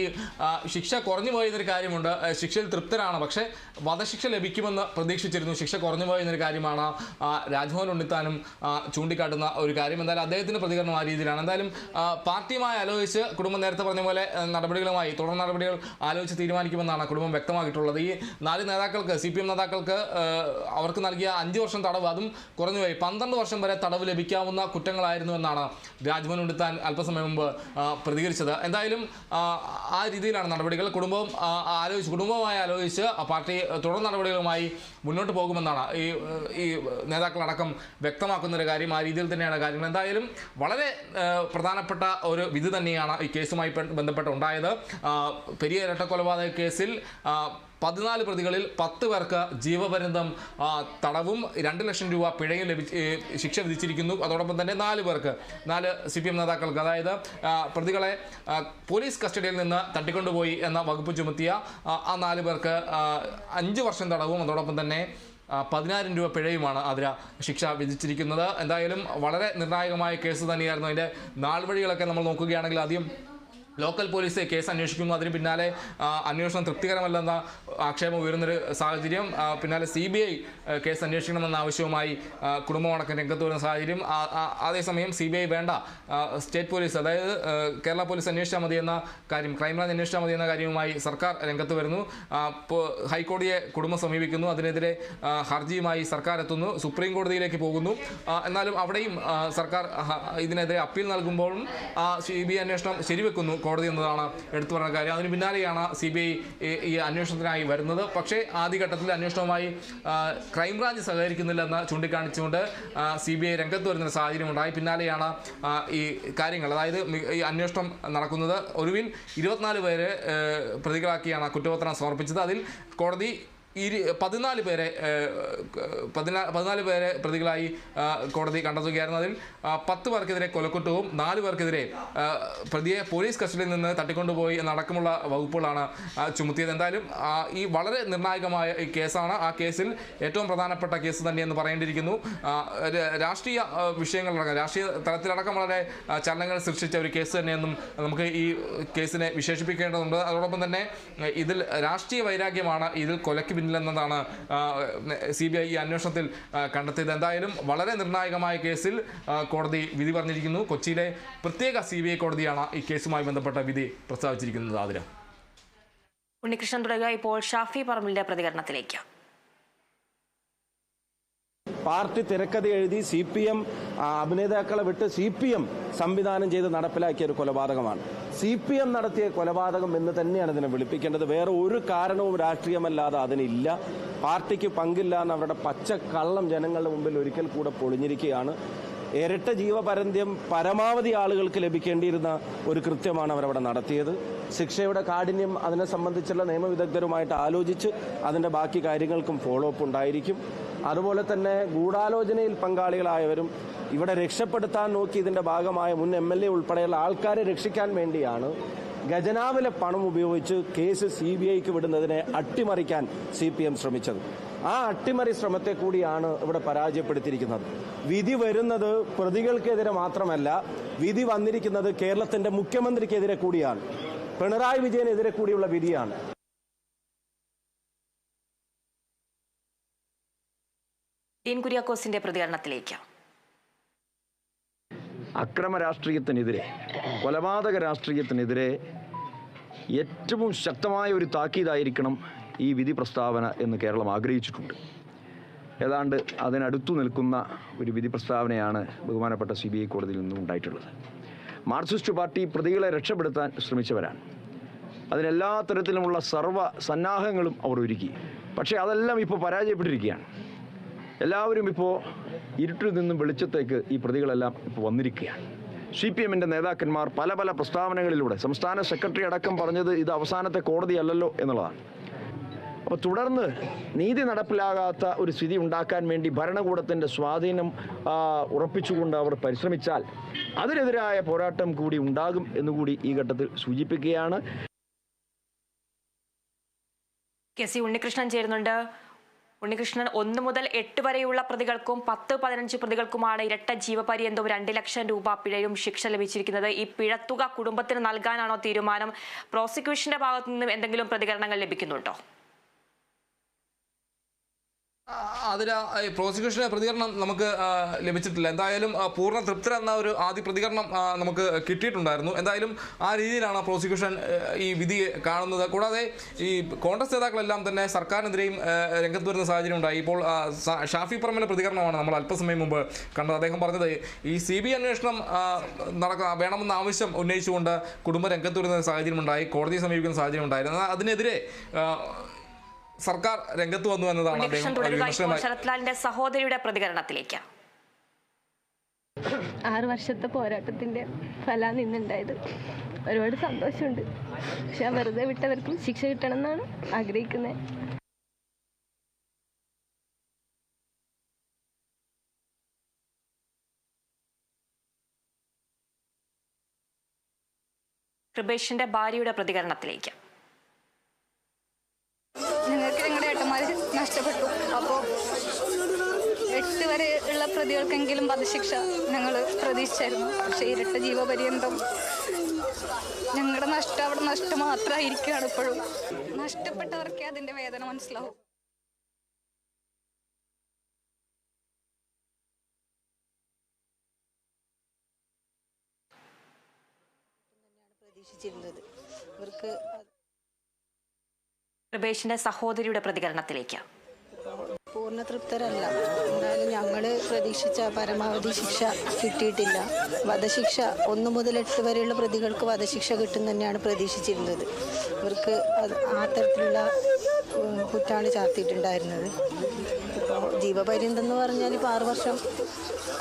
ശിക്ഷ കുറഞ്ഞു പോയെന്നൊരു കാര്യമുണ്ട്. ശിക്ഷയിൽ തൃപ്തരാണ്, പക്ഷേ വധശിക്ഷ ലഭിക്കുമെന്ന് പ്രതീക്ഷിച്ചിരുന്നു. ശിക്ഷ കുറഞ്ഞു പോയെന്നൊരു കാര്യമാണ് രാജ്മോഹൻ ഉണ്ണിത്താനും ചൂണ്ടിക്കാട്ടുന്ന ഒരു കാര്യം. എന്തായാലും അദ്ദേഹത്തിൻ്റെ പ്രതികരണം ആ രീതിയിലാണ്. എന്തായാലും പാർട്ടിയുമായി ആലോചിച്ച് കുടുംബം നേരത്തെ പറഞ്ഞ പോലെ നടപടികളുമായി തുടർ നടപടികൾ ആലോചിച്ച് തീരുമാനിക്കുമെന്നാണ് കുടുംബം വ്യക്തമാക്കിയിട്ടുള്ളത്. ഈ 4 നേതാക്കൾക്ക്, CPM നേതാക്കൾക്ക് അവർക്ക് നൽകിയ 5 വർഷം തടവ് അതും കുറഞ്ഞുപോയി 12 വർഷം വരെ തടവ് ലഭിക്കാവുന്ന കുറ്റങ്ങളായിരുന്നു എന്നാണ് രാജ്മോഹൻ ഉണ്ണിത്താൻ അല്പസമയം മുമ്പ് പ്രതികരിച്ചത്. എന്തായാലും ആ രീതിയിലാണ് നടപടികൾ. കുടുംബവുമായി ആലോചിച്ച് പാർട്ടി തുടർ നടപടികളുമായി മുന്നോട്ട് പോകുമെന്നാണ് ഈ നേതാക്കളടക്കം വ്യക്തമാക്കുന്നൊരു കാര്യം. ആ രീതിയിൽ തന്നെയാണ് കാര്യങ്ങൾ. എന്തായാലും വളരെ പ്രധാനപ്പെട്ട ഒരു വിധി തന്നെയാണ് ഈ കേസുമായി ബന്ധപ്പെട്ട് ഉണ്ടായത്. പെരിയ ഇരട്ടക്കൊലപാതക കേസിൽ 14 പ്രതികളിൽ 10 പേർക്ക് ജീവപര്യന്തം തടവും 2 ലക്ഷം രൂപ പിഴയും ശിക്ഷ വിധിച്ചിരിക്കുന്നു. അതോടൊപ്പം തന്നെ 4 പേർക്ക്, 4 CPM നേതാക്കൾക്ക്, അതായത് പ്രതികളെ പോലീസ് കസ്റ്റഡിയിൽ നിന്ന് തട്ടിക്കൊണ്ടുപോയി എന്ന വകുപ്പ് ചുമത്തിയ ആ 4 പേർക്ക് 5 വർഷം തടവും അതോടൊപ്പം തന്നെ 10,000 രൂപ പിഴയുമാണ് അതിന് ശിക്ഷ വിധിച്ചിരിക്കുന്നത്. എന്തായാലും വളരെ നിർണായകമായ കേസ് തന്നെയായിരുന്നു. അതിൻ്റെ നാൾ വഴികളൊക്കെ നമ്മൾ നോക്കുകയാണെങ്കിൽ ആദ്യം ലോക്കൽ പോലീസ് കേസ് അന്വേഷിക്കുന്നു. അതിന് പിന്നാലെ അന്വേഷണം തൃപ്തികരമല്ലെന്ന ആക്ഷേപം ഉയരുന്നൊരു സാഹചര്യം. പിന്നാലെ CBI കേസ് അന്വേഷിക്കണമെന്ന ആവശ്യവുമായി കുടുംബമടക്കം രംഗത്ത് വരുന്ന സാഹചര്യം. അതേസമയം CBI വേണ്ട, സ്റ്റേറ്റ് പോലീസ്, അതായത് കേരള പോലീസ് അന്വേഷിച്ചാൽ മതി എന്ന കാര്യം, ക്രൈംബ്രാഞ്ച് അന്വേഷിച്ചാൽ മതി എന്ന കാര്യവുമായി സർക്കാർ രംഗത്ത് വരുന്നു. ഹൈക്കോടതിയെ കുടുംബം സമീപിക്കുന്നു. അതിനെതിരെ ഹർജിയുമായി സർക്കാർ എത്തുന്നു. സുപ്രീം കോടതിയിലേക്ക് പോകുന്നു. എന്നാലും അവിടെയും സർക്കാർ ഇതിനെതിരെ അപ്പീൽ നൽകുമ്പോഴും CBI അന്വേഷണം ശരിവെക്കുന്നു കോടതി എന്നതാണ് എടുത്തു പറഞ്ഞ കാര്യം. അതിന് പിന്നാലെയാണ് CBI ഈ അന്വേഷണത്തിനായി വരുന്നത്. പക്ഷേ ആദ്യഘട്ടത്തിൽ അന്വേഷണവുമായി ക്രൈംബ്രാഞ്ച് സഹകരിക്കുന്നില്ലെന്ന് ചൂണ്ടിക്കാണിച്ചുകൊണ്ട് CBI രംഗത്ത് വരുന്ന സാഹചര്യം ഉണ്ടായി. പിന്നാലെയാണ് ഈ കാര്യങ്ങൾ, അതായത് ഈ അന്വേഷണം നടക്കുന്നത്. ഒടുവിൽ 24 പേരെ പ്രതികളാക്കിയാണ് കുറ്റപത്രം സമർപ്പിച്ചത്. അതിൽ കോടതി 14 പേരെ പ്രതികളായി കോടതി കണ്ടെത്തുകയായിരുന്നു. അതിൽ 10 പേർക്കെതിരെ കൊലക്കുറ്റവും 4 പേർക്കെതിരെ പ്രതിയെ പോലീസ് കസ്റ്റഡിയിൽ നിന്ന് തട്ടിക്കൊണ്ടുപോയി എന്നടക്കമുള്ള വകുപ്പുകളാണ് ചുമത്തിയത്. എന്തായാലും ഈ വളരെ നിർണായകമായ ഈ കേസാണ്. ആ കേസിൽ ഏറ്റവും പ്രധാനപ്പെട്ട കേസ് തന്നെയെന്ന് പറയേണ്ടിയിരിക്കുന്നു. രാഷ്ട്രീയ വിഷയങ്ങളടക്കം രാഷ്ട്രീയ തലത്തിലടക്കം വളരെ ചലനങ്ങൾ സൃഷ്ടിച്ച ഒരു കേസ് തന്നെയെന്നും നമുക്ക് ഈ കേസിനെ വിശേഷിപ്പിക്കേണ്ടതുണ്ട്. അതോടൊപ്പം തന്നെ ഇതിൽ രാഷ്ട്രീയ വൈരാഗ്യമാണ് ഇതിൽ കൊലയ്ക്ക് പിന്നിലെന്നതാണ് CBI ഈ അന്വേഷണത്തിൽ കണ്ടെത്തിയത്. എന്തായാലും വളരെ നിർണായകമായ കേസിൽ കോടതി വിധി പറഞ്ഞിരിക്കുന്നു. കൊച്ചിയിലെ പ്രത്യേക CBI കോടതിയാണ് ഈ കേസുമായി ബന്ധപ്പെട്ട വിധി പ്രസ്താവിച്ചിരിക്കുന്നത്. ആതിര. ഉണ്ണികൃഷ്ണൻ തുടങ്ങിയ ഇപ്പോൾ ഷാഫി പറമ്പിലിന്റെ പ്രതികരണത്തിലേക്ക്. പാർട്ടി തിരക്കഥ എഴുതി CPM അഭിനേതാക്കളെ വിട്ട് CPM സംവിധാനം ചെയ്ത് നടപ്പിലാക്കിയ ഒരു കൊലപാതകമാണ്. CPM നടത്തിയ കൊലപാതകം എന്ന് തന്നെയാണ് ഇതിനെ വിളിപ്പിക്കേണ്ടത്. വേറെ ഒരു കാരണവും രാഷ്ട്രീയമല്ലാതെ അതിനില്ല. പാർട്ടിക്ക് പങ്കില്ല എന്ന് അവരുടെ പച്ചക്കള്ളം ജനങ്ങളുടെ മുമ്പിൽ ഒരിക്കൽ കൂടെ പൊളിഞ്ഞിരിക്കുകയാണ്. ഇരട്ട ജീവപര്യന്തം പരമാവധി ആളുകൾക്ക് ലഭിക്കേണ്ടിയിരുന്ന ഒരു കൃത്യമാണ് അവരവിടെ നടത്തിയത്. ശിക്ഷയുടെ കാഠിന്യം അതിനെ സംബന്ധിച്ചുള്ള നിയമവിദഗ്ധരുമായിട്ട് ആലോചിച്ച് അതിൻ്റെ ബാക്കി കാര്യങ്ങൾക്കും ഫോളോ അപ്പ് ഉണ്ടായിരിക്കും. അതുപോലെ തന്നെ ഗൂഢാലോചനയിൽ പങ്കാളികളായവരും ഇവിടെ രക്ഷപ്പെടുത്താൻ നോക്കി ഇതിൻ്റെ ഭാഗമായ മുൻ MLA ഉൾപ്പെടെയുള്ള ആൾക്കാരെ രക്ഷിക്കാൻ വേണ്ടിയാണ് ഖജനാവിലെ പണം ഉപയോഗിച്ച് കേസ് CBIക്ക് വിടുന്നതിനെ അട്ടിമറിക്കാൻ CPM ശ്രമിച്ചത്. ആ അട്ടിമറി ശ്രമത്തെ കൂടിയാണ് ഇവിടെ പരാജയപ്പെടുത്തിയിരിക്കുന്നത്. വിധി വരുന്നത് പ്രതികൾക്കെതിരെ മാത്രമല്ല, വിധി വന്നിരിക്കുന്നത് കേരളത്തിന്റെ മുഖ്യമന്ത്രിക്കെതിരെ കൂടിയാണ്, പിണറായി വിജയനെതിരെ കൂടിയുള്ള വിധിയാണ്. ഡീൻ കുര്യാക്കോസിന്റെ പ്രതികരണത്തിലേക്ക്. അക്രമ രാഷ്ട്രീയത്തിനെതിരെ, കൊലപാതക രാഷ്ട്രീയത്തിനെതിരെ ഏറ്റവും ശക്തമായ ഒരു താക്കീതായിരിക്കണം ഈ വിധി പ്രസ്താവന എന്ന് കേരളം ആഗ്രഹിച്ചിട്ടുണ്ട്. ഏതാണ്ട് അതിനടുത്തു നിൽക്കുന്ന ഒരു വിധി പ്രസ്താവനയാണ് ബഹുമാനപ്പെട്ട CBI കോടതിയിൽ നിന്നും ഉണ്ടായിട്ടുള്ളത്. മാർക്സിസ്റ്റ് പാർട്ടി പ്രതികളെ രക്ഷപ്പെടുത്താൻ ശ്രമിച്ചവരാണ്. അതിനെല്ലാ തരത്തിലുമുള്ള സർവ്വ സന്നാഹങ്ങളും അവർ ഒരുക്കി. പക്ഷേ അതെല്ലാം ഇപ്പോൾ പരാജയപ്പെട്ടിരിക്കുകയാണ്. എല്ലാവരും ഇപ്പോൾ ഇരുട്ടിൽ നിന്നും വെളിച്ചത്തേക്ക് ഈ പ്രതികളെല്ലാം ഇപ്പോൾ വന്നിരിക്കുകയാണ്. CPMന്റെ നേതാക്കന്മാർ പല പല പ്രസ്താവനകളിലൂടെ, സംസ്ഥാന സെക്രട്ടറി അടക്കം പറഞ്ഞത് ഇത് അവസാനത്തെ കോടതിയല്ലല്ലോ എന്നുള്ളതാണ്. അപ്പോൾ തുടർന്ന് നീതി നടപ്പിലാകാത്ത ഒരു സ്ഥിതി ഉണ്ടാക്കാൻ വേണ്ടി ഭരണകൂടത്തിൻ്റെ സ്വാധീനം ഉറപ്പിച്ചുകൊണ്ട് അവർ പരിശ്രമിച്ചാൽ അതിനെതിരായ പോരാട്ടം കൂടി ഉണ്ടാകും എന്നുകൂടി ഈ ഘട്ടത്തിൽ സൂചിപ്പിക്കുകയാണ്. KC ഉണ്ണികൃഷ്ണൻ ചേരുന്നുണ്ട്. ഉണ്ണികൃഷ്ണൻ, 1 മുതൽ 8 വരെയുള്ള പ്രതികൾക്കും 10-15 പ്രതികൾക്കുമാണ് ഇരട്ട ജീവപര്യന്തവും 2 ലക്ഷം രൂപ പിഴയും ശിക്ഷ ലഭിച്ചിരിക്കുന്നത്. ഈ പിഴത്തുക കുടുംബത്തിന് നൽകാനാണോ തീരുമാനം? പ്രോസിക്യൂഷന്റെ ഭാഗത്തു നിന്നും എന്തെങ്കിലും പ്രതികരണങ്ങൾ ലഭിക്കുന്നുണ്ടോ? അതിന് പ്രോസിക്യൂഷന്റെ പ്രതികരണം നമുക്ക് ലഭിച്ചിട്ടില്ല. എന്തായാലും പൂർണ്ണ തൃപ്തരെന്ന ഒരു ആദ്യ പ്രതികരണം നമുക്ക് കിട്ടിയിട്ടുണ്ടായിരുന്നു. എന്തായാലും ആ രീതിയിലാണ് പ്രോസിക്യൂഷൻ ഈ വിധി കാണുന്നത്. കൂടാതെ ഈ കോൺഗ്രസ് നേതാക്കളെല്ലാം തന്നെ സർക്കാരിനെതിരെയും രംഗത്ത് വരുന്ന സാഹചര്യം ഉണ്ടായി. ഇപ്പോൾ ഷാഫി പറമ്പിലിന്റെ പ്രതികരണമാണ് നമ്മൾ അല്പസമയം മുമ്പ് കണ്ടത്. അദ്ദേഹം പറഞ്ഞത് ഈ CBI അന്വേഷണം വേണമെന്ന ആവശ്യം ഉന്നയിച്ചുകൊണ്ട് കുടുംബം രംഗത്ത് വരുന്ന സാഹചര്യം ഉണ്ടായി, കോടതിയെ സമീപിക്കുന്ന സാഹചര്യം ഉണ്ടായിരുന്നു. അതിനെതിരെ സർക്കാർ രംഗത്ത് വന്നു എന്നതാണ് ശരത്ലാലിന്റെ സഹോദരിയുടെ പ്രതികരണത്തിലേക്ക്. 6 വർഷത്തെ പോരാട്ടത്തിന്റെ ഫലമാണ് ഇന്നുണ്ടായത്. ഒരുപാട് സന്തോഷമുണ്ട്. പക്ഷെ വെറുതെ വിട്ടവർക്കും ശിക്ഷ കിട്ടണം എന്നാണ് ആഗ്രഹിക്കുന്നത്. കൃപേഷിന്റെ ഭാര്യയുടെ പ്രതികരണത്തിലേക്ക്. ഞങ്ങൾക്ക് ഞങ്ങളുടെ ഏട്ടന്മാർ നഷ്ടപ്പെട്ടു. അപ്പോൾ 8 വരെ ഉള്ള പ്രതികൾക്കെങ്കിലും വധശിക്ഷ ഞങ്ങൾ പ്രതീക്ഷിച്ചായിരുന്നു. പക്ഷേ ഇരട്ട ജീവപര്യന്തം ഞങ്ങളുടെ നഷ്ടം അവിടെ നഷ്ടം മാത്രമായിരിക്കുകയാണ്. ഇപ്പോഴും നഷ്ടപ്പെട്ടവർക്കേ അതിൻ്റെ വേദന മനസ്സിലാവും. പ്രതീക്ഷിച്ചിരുന്നത് ഇവർക്ക് കൃപേഷിന്റെ സഹോദരിയുടെ പ്രതികരണത്തിലേക്ക്. പൂർണ്ണ തൃപ്തരല്ല. എന്തായാലും ഞങ്ങൾ പ്രതീക്ഷിച്ച പരമാവധി ശിക്ഷ കിട്ടിയിട്ടില്ല. വധശിക്ഷ 1 മുതൽ 8 വരെയുള്ള പ്രതികൾക്ക് വധശിക്ഷ കിട്ടും തന്നെയാണ് പ്രതീക്ഷിച്ചിരുന്നത്. ഇവർക്ക് ആ തരത്തിലുള്ള കുറ്റാണ് ചാർത്തിയിട്ടുണ്ടായിരുന്നത്. ഇപ്പോൾ ജീവപര്യന്തം എന്ന് പറഞ്ഞാൽ ഇപ്പോൾ 6 വർഷം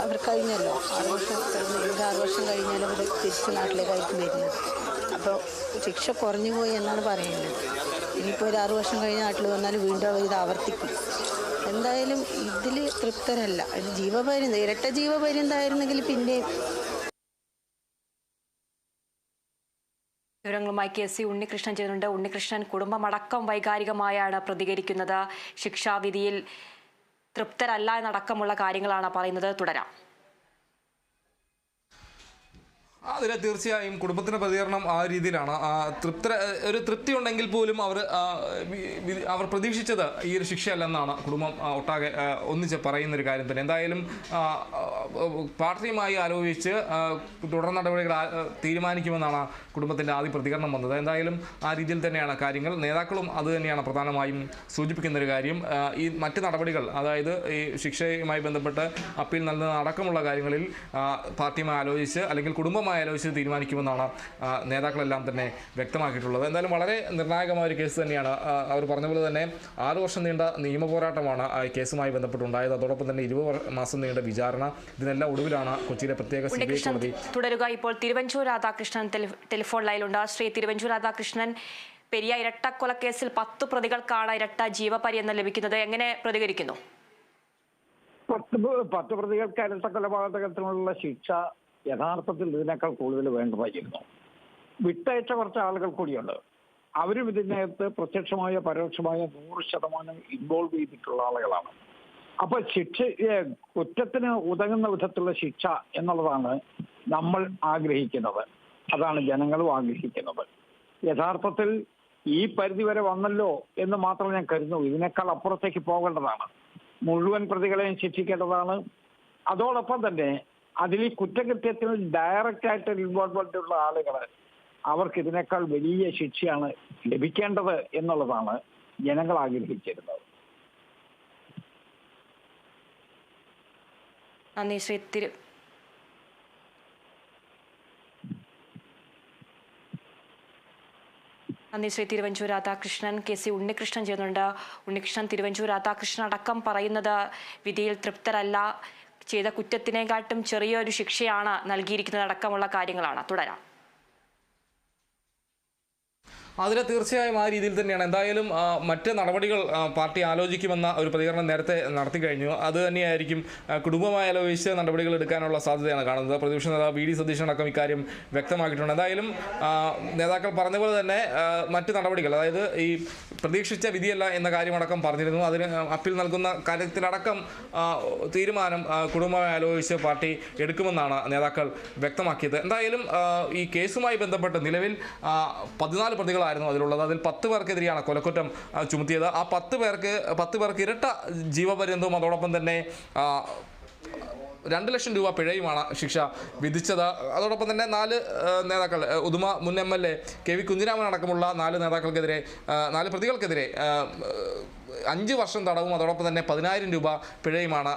അവർ കഴിഞ്ഞല്ലോ. 6 വർഷം കഴിഞ്ഞ് 6 വർഷം കഴിഞ്ഞാൽ അവർ തിരിച്ച് നാട്ടിലേക്കായിരിക്കും വരുന്നത്. അപ്പോൾ ശിക്ഷ കുറഞ്ഞു പോയി എന്നാണ് പറയുന്നത്. ഇനിയിപ്പോൾ ഒരു 6 വർഷം കഴിഞ്ഞ് നാട്ടിൽ വന്നാൽ വീണ്ടും അവർ ഇത് ആവർത്തിക്കും. എന്തായാലും ഇതിൽ തൃപ്തരല്ല. ഒരു ജീവപര്യന്തം, ഇരട്ട ജീവപര്യന്തമായിരുന്നെങ്കിൽ പിന്നെയും. വിവരങ്ങളുമായി KC ഉണ്ണികൃഷ്ണൻ ചേരുന്നുണ്ട്. ഉണ്ണികൃഷ്ണൻ, കുടുംബമടക്കം വൈകാരികമായാണ് പ്രതികരിക്കുന്നത്. ശിക്ഷാവിധിയിൽ തൃപ്തരല്ല എന്നടക്കമുള്ള കാര്യങ്ങളാണ് പറയുന്നത്. തുടരാം. അതിൽ തീർച്ചയായും കുടുംബത്തിൻ്റെ പ്രതികരണം ആ രീതിയിലാണ്. ഒരു തൃപ്തി ഉണ്ടെങ്കിൽ പോലും അവർ പ്രതീക്ഷിച്ചത് ഈ ഒരു ശിക്ഷയല്ലെന്നാണ് കുടുംബം ഒട്ടാകെ ഒന്നിച്ച് പറയുന്നൊരു കാര്യം തന്നെ. എന്തായാലും പാർട്ടിയുമായി ആലോചിച്ച് തുടർ നടപടികൾ തീരുമാനിക്കുമെന്നാണ് കുടുംബത്തിൻ്റെ ആദ്യ പ്രതികരണം വന്നത്. എന്തായാലും ആ രീതിയിൽ തന്നെയാണ് കാര്യങ്ങൾ. നേതാക്കളും അത് തന്നെയാണ് പ്രധാനമായും സൂചിപ്പിക്കുന്നൊരു കാര്യം. ഈ മറ്റ് നടപടികൾ, അതായത് ഈ ശിക്ഷയുമായി ബന്ധപ്പെട്ട് അപ്പീൽ നൽകുന്ന അടക്കമുള്ള കാര്യങ്ങളിൽ പാർട്ടിയുമായി ആലോചിച്ച് അല്ലെങ്കിൽ കുടുംബമായി ആലോചിച്ച് തീരുമാനിക്കുമെന്നാണ് നേതാക്കളെല്ലാം തന്നെ വ്യക്തമാക്കിയിട്ടുള്ളത്. എന്തായാലും വളരെ നിർണായകമായ ഒരു കേസ് തന്നെയാണ്. അവർ പറഞ്ഞ പോലെ തന്നെ 6 വർഷം നീണ്ട നിയമ പോരാട്ടമാണ് കേസുമായി ബന്ധപ്പെട്ടുണ്ടായത്. അതോടൊപ്പം തന്നെ 20 മാസം നീണ്ട വിചാരണ. ഇതിനെല്ലാം ഒടുവിലാണ് കൊച്ചിയിലെ പ്രത്യേക CBI കോടതി തുടരുക. ഇപ്പോൾ തിരുവഞ്ചൂർ രാധാകൃഷ്ണൻ ടെലിഫോൺ ലൈനിലുണ്ട്. ശ്രീ തിരുവഞ്ചൂർ രാധാകൃഷ്ണൻ, പെരിയ ഇരട്ടക്കൊലക്കേസിൽ 10 പ്രതികൾക്കാണ് ഇരട്ട ജീവപര്യന്തം ലഭിക്കുന്നത്. എങ്ങനെ പ്രതികരിക്കുന്നു? 10 പ്രതികൾക്ക് ഇരട്ട കൊലപാതകത്തിനുള്ള ശിക്ഷ യഥാർത്ഥത്തിൽ ഇതിനേക്കാൾ കൂടുതൽ വേണ്ടതായിരുന്നു. വിട്ടയച്ച കുറച്ച് ആളുകൾ കൂടിയുണ്ട്. അവരും ഇതിനകത്ത് പ്രത്യക്ഷമായ പരോക്ഷമായ 100% ഇൻവോൾവ് ചെയ്തിട്ടുള്ള ആളുകളാണ്. അപ്പൊ കുറ്റത്തിന് ഉതകുന്ന വിധത്തിലുള്ള ശിക്ഷ എന്നുള്ളതാണ് നമ്മൾ ആഗ്രഹിക്കുന്നത്. അതാണ് ജനങ്ങളും ആഗ്രഹിക്കുന്നത്. യഥാർത്ഥത്തിൽ ഈ പരിധി വരെ വന്നല്ലോ എന്ന് മാത്രം ഞാൻ കരുതുന്നു. ഇതിനേക്കാൾ അപ്പുറത്തേക്ക് പോകേണ്ടതാണ്. മുഴുവൻ പ്രതികളെയും ശിക്ഷിക്കേണ്ടതാണ്. അതോടൊപ്പം തന്നെ അതിൽ ഈ കുറ്റകൃത്യത്തിൽ ഡയറക്റ്റായിട്ട് ഇൻവോൾവ്മെന്റ് ഉള്ള ആളുകൾ, അവർക്ക് ഇതിനേക്കാൾ വലിയ ശിക്ഷയാണ് ലഭിക്കേണ്ടത് എന്നുള്ളതാണ് ജനങ്ങൾ ആഗ്രഹിച്ചിരുന്നത്. നന്ദി ശ്രീ തിരുവഞ്ചൂർ രാധാകൃഷ്ണൻ. KC ഉണ്ണികൃഷ്ണൻ ചേരുന്നുണ്ട്. ഉണ്ണികൃഷ്ണൻ, തിരുവഞ്ചൂർ രാധാകൃഷ്ണൻ അടക്കം പറയുന്നത് വിധിയിൽ തൃപ്തരല്ല, ചെയ്ത കുറ്റത്തിനെക്കാട്ടും ചെറിയൊരു ശിക്ഷയാണ് നൽകിയിരിക്കുന്നത് അടക്കമുള്ള കാര്യങ്ങളാണ്. തുടരാം. അതിന് തീർച്ചയായും ആ രീതിയിൽ തന്നെയാണ്. എന്തായാലും മറ്റ് നടപടികൾ പാർട്ടി ആലോചിക്കുമെന്ന ഒരു പ്രതികരണം നേരത്തെ നടത്തി കഴിഞ്ഞു. അത് തന്നെയായിരിക്കും കുടുംബമായി ആലോചിച്ച് നടപടികൾ എടുക്കാനുള്ള സാധ്യതയാണ് കാണുന്നത്. പ്രതിപക്ഷ നേതാവ് VD സതീശൻ അടക്കം ഇക്കാര്യം വ്യക്തമാക്കിയിട്ടുണ്ട്. എന്തായാലും നേതാക്കൾ പറഞ്ഞ പോലെ തന്നെ മറ്റ് നടപടികൾ, അതായത് ഈ പ്രതീക്ഷിച്ച വിധിയല്ല എന്ന കാര്യമടക്കം പറഞ്ഞിരുന്നു. അതിന് അപ്പീൽ നൽകുന്ന കാര്യത്തിലടക്കം തീരുമാനം കുടുംബമായി ആലോചിച്ച് പാർട്ടി എടുക്കുമെന്നാണ് നേതാക്കൾ വ്യക്തമാക്കിയത്. എന്തായാലും ഈ കേസുമായി ബന്ധപ്പെട്ട് നിലവിൽ 14 പ്രതികളായിരുന്നു അതിലുള്ളത്. അതിൽ 10 പേർക്കെതിരെയാണ് കൊലക്കുറ്റം ചുമത്തിയത്. ആ 10 പേർക്ക് ഇരട്ട ജീവപര്യന്തവും അതോടൊപ്പം തന്നെ 2 ലക്ഷം രൂപ പിഴയുമാണ് ശിക്ഷ വിധിച്ചത്. അതോടൊപ്പം തന്നെ 4 നേതാക്കൾ, ഉദുമ മുൻ MLA KV കുഞ്ഞിരാമൻ അടക്കമുള്ള 4 പ്രതികൾക്കെതിരെ 5 വർഷം തടവും അതോടൊപ്പം തന്നെ 10,000 രൂപ പിഴയുമാണ്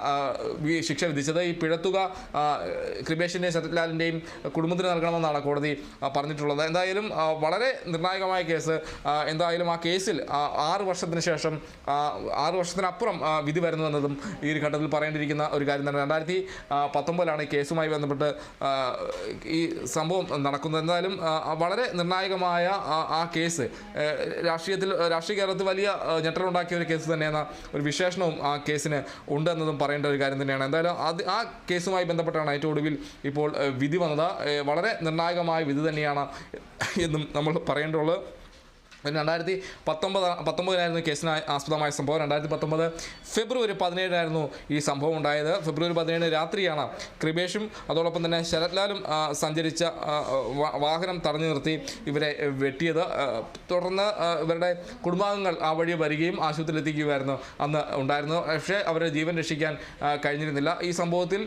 ശിക്ഷ വിധിച്ചത്. ഈ പിഴത്തുക കൃപേഷിൻ്റെയും ശരത്ലാലിൻ്റെയും കുടുംബത്തിന് നൽകണമെന്നാണ് കോടതി പറഞ്ഞിട്ടുള്ളത്. എന്തായാലും വളരെ നിർണായകമായ കേസ്. എന്തായാലും ആ കേസിൽ 6 വർഷത്തിന് ശേഷം 6 വർഷത്തിനപ്പുറം വിധി വരുന്നുവെന്നതും ഈ ഒരു ഘട്ടത്തിൽ പറയേണ്ടിയിരിക്കുന്ന ഒരു കാര്യം തന്നെ. 2019 ഈ കേസുമായി ബന്ധപ്പെട്ട് ഈ സംഭവം നടക്കുന്നത്. എന്തായാലും വളരെ നിർണായകമായ ആ കേസ് രാഷ്ട്രീയ കേരളത്തിൽ വലിയ ഞെട്ടലുണ്ടാക്കിയ ഒരു കേസ് തന്നെയെന്ന ഒരു വിശേഷണവും ആ കേസിന് ഉണ്ടെന്നതും പറയേണ്ട ഒരു കാര്യം തന്നെയാണ്. എന്തായാലും ആ കേസുമായി ബന്ധപ്പെട്ടാണ് ഏറ്റവും ഒടുവിൽ ഇപ്പോൾ വിധി വന്നത്. വളരെ നിർണായകമായ വിധി തന്നെയാണ് എന്നും നമ്മൾ പറയേണ്ടുള്ളത്. 2019 കേസിന് ആസ്പദമായ സംഭവം. 2019 ഫെബ്രുവരി 17 ഈ സംഭവം ഉണ്ടായത്. ഫെബ്രുവരി 17 രാത്രിയാണ് കൃപേഷും അതോടൊപ്പം തന്നെ ശരത്ലാലും സഞ്ചരിച്ച വാഹനം തടഞ്ഞു നിർത്തി ഇവരെ വെട്ടിയത്. തുടർന്ന് ഇവരുടെ കുടുംബാംഗങ്ങൾ ആ വഴി വരികയും ആശുപത്രിയിൽ എത്തിക്കുകയായിരുന്നു അന്ന് ഉണ്ടായിരുന്നു. പക്ഷേ അവരെ ജീവൻ രക്ഷിക്കാൻ കഴിഞ്ഞിരുന്നില്ല. ഈ സംഭവത്തിൽ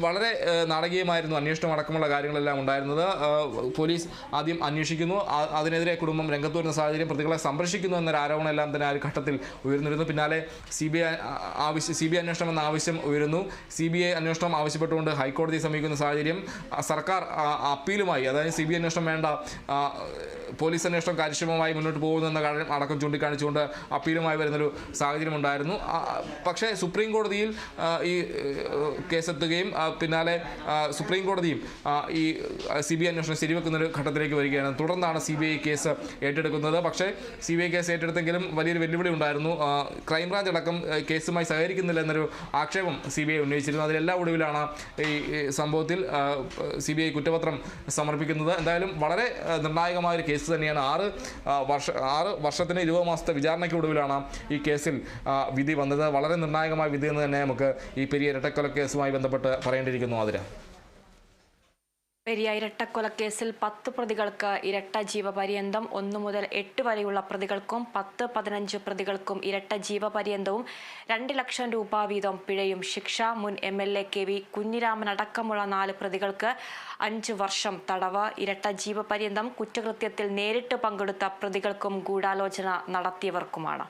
വളരെ നാടകീയമായിരുന്നു അന്വേഷണം അടക്കമുള്ള കാര്യങ്ങളെല്ലാം ഉണ്ടായിരുന്നത്. പോലീസ് ആദ്യം അന്വേഷിക്കുന്നു. അതിനെതിരെ കുടുംബം രംഗത്ത് വരുന്ന സാഹചര്യം, പ്രതികളെ സംരക്ഷിക്കുന്നു എന്നൊരു ആരോപണമെല്ലാം തന്നെ ആ ഒരു ഘട്ടത്തിൽ ഉയർന്നിരുന്നു. പിന്നാലെ CBI അന്വേഷണം എന്ന ആവശ്യം ഉയരുന്നു. CBI അന്വേഷണം ആവശ്യപ്പെട്ടുകൊണ്ട് ഹൈക്കോടതിയെ സമീപിക്കുന്ന സാഹചര്യം. സർക്കാർ അപ്പീലുമായി, അതായത് CBI അന്വേഷണം വേണ്ട, പോലീസ് അന്വേഷണം കാര്യക്ഷമമായി മുന്നോട്ട് പോകുന്ന കാര്യം അടക്കം ചൂണ്ടിക്കാണിച്ചുകൊണ്ട് അപ്പീലുമായി വരുന്നൊരു സാഹചര്യം ഉണ്ടായിരുന്നു. പക്ഷേ സുപ്രീം കോടതിയിൽ ഈ കേസെത്തുകയും പിന്നാലെ സുപ്രീം കോടതിയും ഈ CBI അന്വേഷണം ശരിവെക്കുന്നൊരു ഘട്ടത്തിലേക്ക് വരികയാണ്. തുടർന്നാണ് CBI കേസ് ഏറ്റെടുക്കുന്നത്. വന്നത്. പക്ഷേ CBI കേസ് ഏറ്റെടുത്തെങ്കിലും വലിയൊരു വെല്ലുവിളി ഉണ്ടായിരുന്നു. ക്രൈംബ്രാഞ്ച് അടക്കം കേസുമായി സഹകരിക്കുന്നില്ല എന്നൊരു ആക്ഷേപം CBI ഉന്നയിച്ചിരുന്നു. അതിലെല്ലാം ഒടുവിലാണ് ഈ സംഭവത്തിൽ CBI കുറ്റപത്രം സമർപ്പിക്കുന്നത്. എന്തായാലും വളരെ നിർണായകമായ ഒരു കേസ് തന്നെയാണ്. 6 വർഷത്തിന് 20 മാസത്തെ വിചാരണയ്ക്ക് ഒടുവിലാണ് ഈ കേസിൽ വിധി വന്നത്. വളരെ നിർണായകമായ വിധി എന്ന് തന്നെ നമുക്ക് ഈ പെരിയ ഇരട്ടക്കൊലക്കേസുമായി ബന്ധപ്പെട്ട് പറയേണ്ടിയിരിക്കുന്നു. ആതിര, പെരിയ ഇരട്ടക്കൊലക്കേസിൽ 10 പ്രതികൾക്ക് ഇരട്ട ജീവപര്യന്തം, 1 മുതൽ 8 വരെയുള്ള പ്രതികൾക്കും 10-15 പ്രതികൾക്കും ഇരട്ട ജീവപര്യന്തവും 2 ലക്ഷം രൂപ വീതം പിഴയും ശിക്ഷ. മുൻ MLA KV കുഞ്ഞിരാമൻ അടക്കമുള്ള 4 പ്രതികൾക്ക് 5 വർഷം തടവ്. ഇരട്ട ജീവപര്യന്തം കുറ്റകൃത്യത്തിൽ നേരിട്ട് പങ്കെടുത്ത പ്രതികൾക്കും ഗൂഢാലോചന നടത്തിയവർക്കുമാണ്.